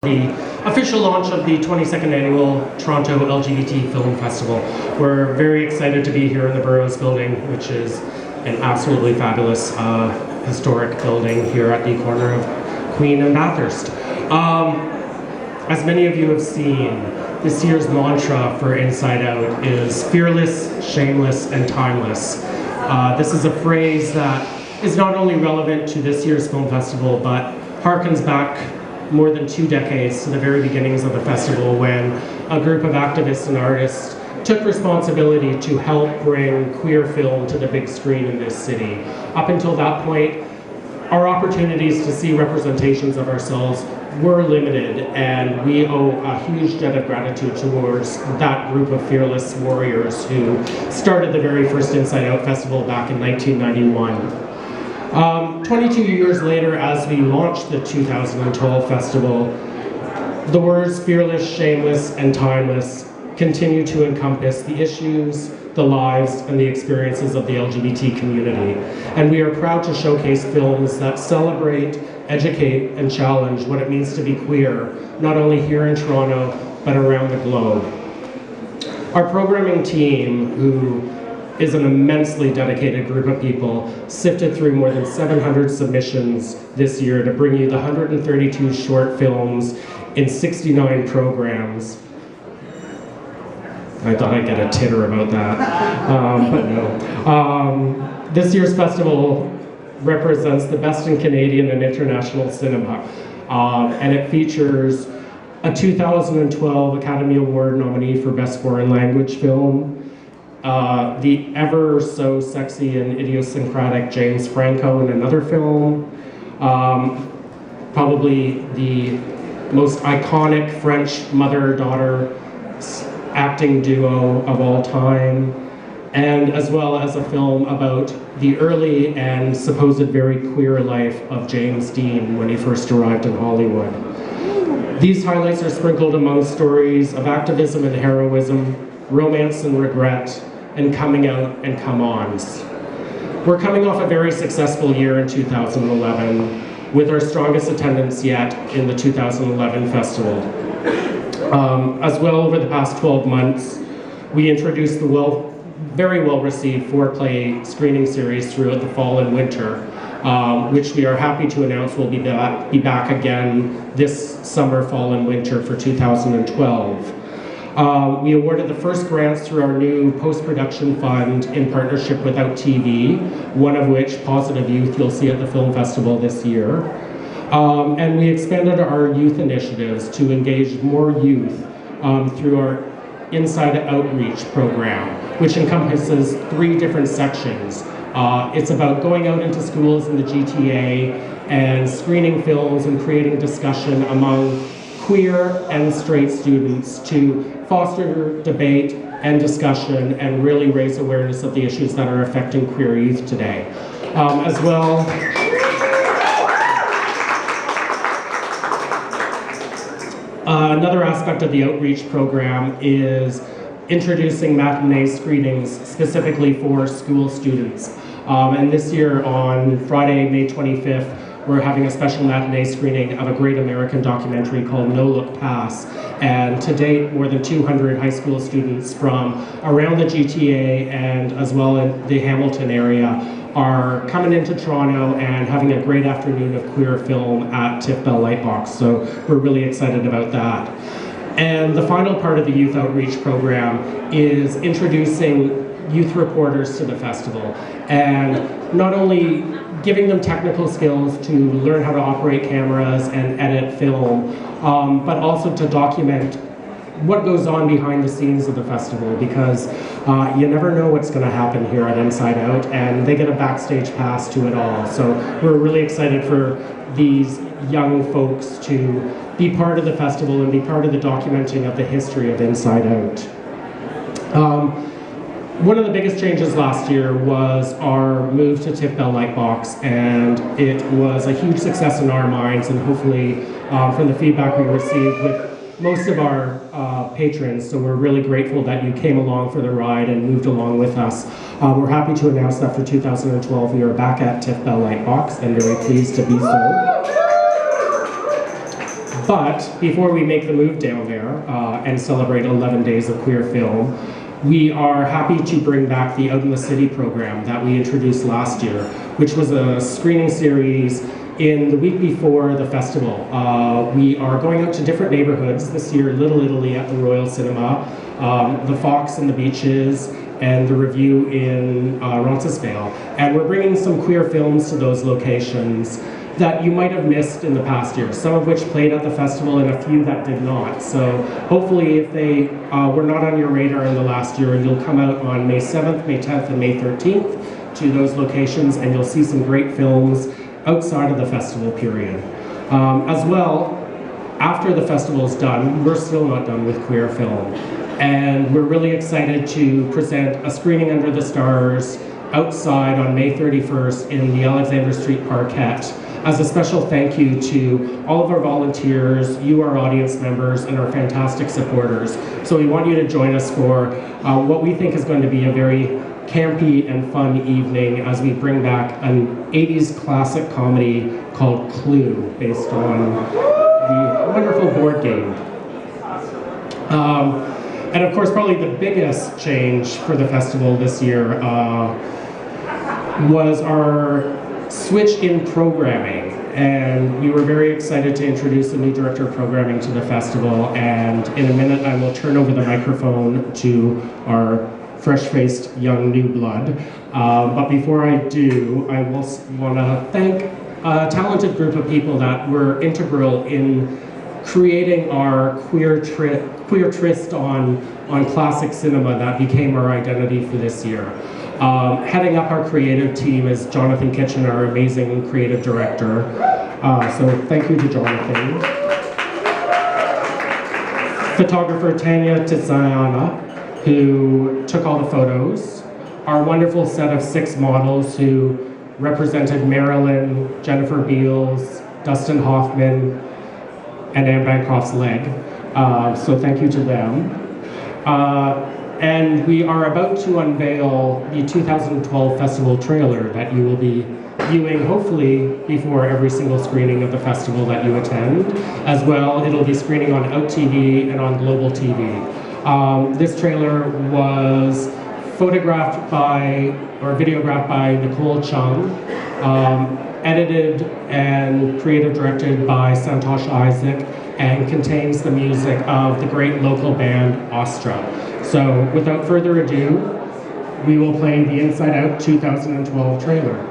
The official launch of the 22nd Annual Toronto LGBT Film Festival. We're very excited to be here in the Burroughs Building, which is an absolutely fabulous historic building here at the corner of Queen and Bathurst. As many of you have seen, this year's mantra for Inside Out is fearless, shameless, and timeless. This is a phrase that is not only relevant to this year's film festival, but harkens back more than 2 decades to the very beginnings of the festival, when a group of activists and artists took responsibility to help bring queer film to the big screen in this city. Up until that point, our opportunities to see representations of ourselves were limited, and we owe a huge debt of gratitude towards that group of fearless warriors who started the very first Inside Out Festival back in 1991. 22 years later, as we launched the 2012 festival, the words fearless, shameless, and timeless continue to encompass the issues, the lives, and the experiences of the LGBT community. And we are proud to showcase films that celebrate, educate, and challenge what it means to be queer, not only here in Toronto, but around the globe. Our programming team, who is an immensely dedicated group of people, sifted through more than 700 submissions this year to bring you the 132 short films in 69 programs. I thought I'd get a titter about that, but no. This year's festival represents the best in Canadian and international cinema, and it features a 2012 Academy Award nominee for Best Foreign Language Film, the ever so sexy and idiosyncratic James Franco in another film, probably the most iconic French mother-daughter acting duo of all time, and as well as a film about the early and supposed very queer life of James Dean when he first arrived in Hollywood. These highlights are sprinkled among stories of activism and heroism, romance and regret, and coming out and come-ons. We're coming off a very successful year in 2011, with our strongest attendance yet in the 2011 festival. As well, over the past 12 months, we introduced the very well-received 4-play screening series throughout the fall and winter, which we are happy to announce will be back again this summer, fall, and winter for 2012. We awarded the first grants through our new post-production fund in partnership with Out TV, one of which, Positive Youth, you'll see at the film festival this year. And we expanded our youth initiatives to engage more youth through our Inside Outreach program, which encompasses 3 different sections. It's about going out into schools in the GTA and screening films and creating discussion among queer and straight students to foster debate and discussion and really raise awareness of the issues that are affecting queer youth today. As well, another aspect of the outreach program is introducing matinee screenings specifically for school students. And this year on Friday, May 25th, we're having a special matinee screening of a great American documentary called No Look Pass. And to date, more than 200 high school students from around the GTA and as well in the Hamilton area are coming into Toronto and having a great afternoon of queer film at Tiff Bell Lightbox. So we're really excited about that. And the final part of the youth outreach program is introducing youth reporters to the festival, and not only giving them technical skills to learn how to operate cameras and edit film, but also to document what goes on behind the scenes of the festival, because you never know what's going to happen here at Inside Out, and they get a backstage pass to it all. So we're really excited for these young folks to be part of the festival and be part of the documenting of the history of Inside Out. One of the biggest changes last year was our move to Tiff Bell Lightbox, and it was a huge success in our minds, and hopefully from the feedback we received with most of our patrons, so we're really grateful that you came along for the ride and moved along with us. We're happy to announce that for 2012 we are back at Tiff Bell Lightbox, and very pleased to be so. But before we make the move down there and celebrate 11 days of queer film, we are happy to bring back the Out in the City program that we introduced last year, which was a screening series in the week before the festival. We are going out to different neighborhoods this year: Little Italy at the Royal Cinema, the Fox and the Beaches, and the Review in Roncesvalles. And we're bringing some queer films to those locations that you might have missed in the past year, some of which played at the festival and a few that did not. So hopefully if they were not on your radar in the last year, you'll come out on May 7th, May 10th, and May 13th to those locations, and you'll see some great films outside of the festival period. As well, after the festival is done, we're still not done with queer film. And we're really excited to present a screening under the stars outside on May 31st in the Alexander Street Parquette as a special thank you to all of our volunteers, you, our audience members, and our fantastic supporters. So we want you to join us for what we think is going to be a very campy and fun evening as we bring back an 80s classic comedy called Clue, based on the wonderful board game. And of course, probably the biggest change for the festival this year was our switch in programming. And we were very excited to introduce a new director of programming to the festival. And in a minute, I will turn over the microphone to our fresh-faced young new blood. But before I do, I will want to thank a talented group of people that were integral in creating our queer twist on classic cinema that became our identity for this year. Heading up our creative team is Jonathan Kitchen, our amazing creative director. So thank you to Jonathan. Photographer Tanya Tiziana, who took all the photos. Our wonderful set of 6 models who represented Marilyn, Jennifer Beals, Dustin Hoffman, and Anne Bancroft's leg. So thank you to them. And we are about to unveil the 2012 festival trailer that you will be viewing hopefully before every single screening of the festival that you attend. As well, it'll be screening on Out TV and on Global TV. This trailer was photographed by, or videographed by Nicole Chung, edited and creative directed by Santosh Isaac, and contains the music of the great local band Astra. So without further ado, we will play the Inside Out 2012 trailer.